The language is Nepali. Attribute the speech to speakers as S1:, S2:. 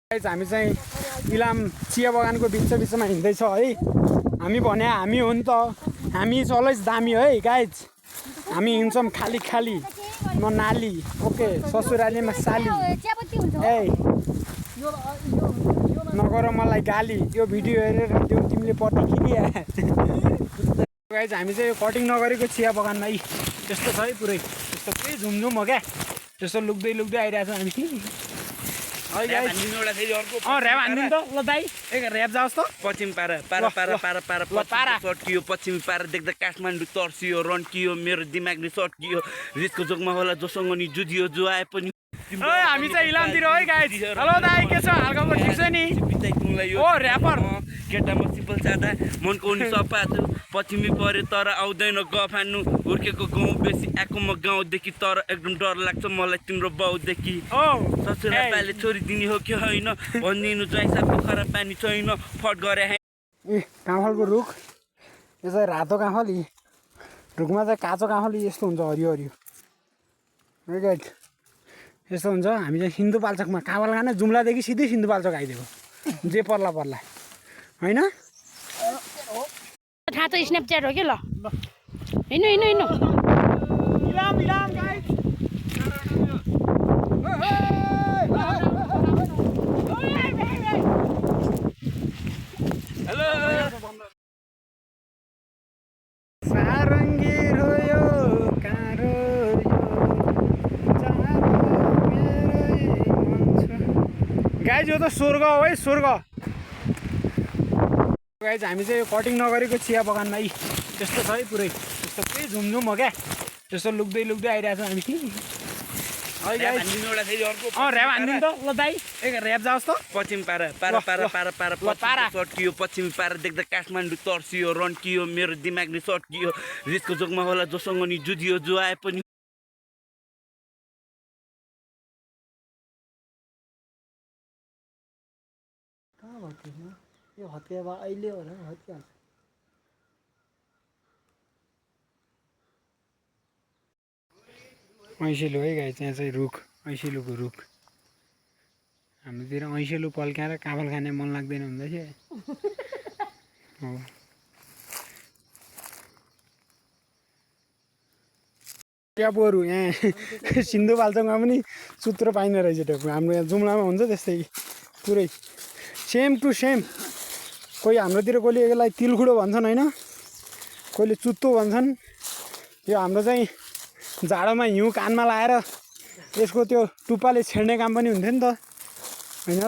S1: हामी चाहिँ इलाम चिया बगानको बिचमा हिँड्दैछ है। हामी भने हामी हो नि त, हामी चलैस दामी है गाइज। हामी हिँड्छौँ खाली खाली, म नाली ओके ससुरालीमा साली। ए नगर मलाई गाली, यो भिडियो हेरेर त्यो तिमीले पट्टी खिरिया। गाइज हामी चाहिँ यो कटिङ नगरेको चिया बगानमा है त्यस्तो छ है पुरै, त्यस्तो पुरै झुमझुम हो क्या, त्यस्तो लुक्दै लुक्दै आइरहेको छ हामी। ऱ्याप हान्दिनु त ल दाइ, ऱ्याप जाओस् त।
S2: पश्चिम पारा पारा पारा पारा पारा पारा सट्कियो, पश्चिमी पारा देख्दा काठमाडौँ तर्सियो, रन्कियो, मेरो दिमागले सट्कियो, रिसको जोगमा होला जोसँग नि जुझियो, जो आए पनि।
S1: हामी चाहिँ इलामतिर है गाइज। हेलो दाइ, के छ हालखबर, ठिक छ नि? ओ ऱ्यापर
S2: केटा म सिम्पल सादा मनको नि सफा छु, पश्चिमी पऱ्यो तर आउँदैन गफ हान्नु, हुर्केको गाउँ बेसी आएको म गाउँदेखि, तर एकदम डर लाग्छ मलाई तिम्रो बाउदेखि। ससुरा पाले छोरी दिने हो कि होइन भनिदिनु, जाइसा पोखरा पानी छैन फट गरे।
S1: ए काँफलको रुख, यो चाहिँ रातो काँफल, रुखमा चाहिँ काँचो काँफल यस्तो हुन्छ हरियो हरियो है गाइज, यस्तो हुन्छ। हामी चाहिँ सिन्धुपाल्चोकमा काँफल खान जुम्लादेखि सिधै सिन्धुपाल्चोक आइदिएको, जे पर्ला पर्ला होइन।
S3: थाहा छ स्न्यापच्याट हो कि ल हिँड्नु हिँड्नु हिँड्नु।
S1: सारङ्गी रोयो काँरो गाइज, यो त स्वर्ग हो है स्वर्ग। गाइज हामी चाहिँ यो कटिङ नगरेको चिया बगानमा है त्यस्तो छ है पुरै, त्यस्तो पुरै झुमझुम हो क्या, त्यस्तो लुक्दै लुक्दै आइरहेको छ हामी। ऱ्याप हान्दिनु त ल दाइ, ऱ्याप जाओस् त।
S2: पश्चिम पारा पारा पारा पारा पारा पारा सट्कियो, पश्चिमी पारा देख्दा काठमाडौँ तर्सियो, रन्कियो, मेरो दिमागले सट्कियो, रिसको जोगमा होला जोसँग नि जुझियो, जो आए पनि।
S1: यो हत्या भयो अहिले हो र हत्या। ऐसेलु है गाई, त्यहाँ चाहिँ रुख, ऐसेलुको रुख। हाम्रोतिर ऐसेलु पल्काएर काँफल खाने मन लाग्दैन हुँदैछ हो। ट्यापहरू यहाँ सिन्धुपाल्चोकमा पनि सूत्र पाइने रहेछ ट्याप, हाम्रो यहाँ जुम्लामा हुन्छ त्यस्तै पुरै सेम टु सेम। कोही हाम्रोतिर कोहीले यसलाई तिलखुडो भन्छन् होइन, कोहीले चुत्तो भन्छन्। यो हाम्रो चाहिँ जाडोमा हिउँ कानमा लाएर यसको त्यो टुप्पाले छेड्ने काम पनि हुन्थ्यो नि त होइन र।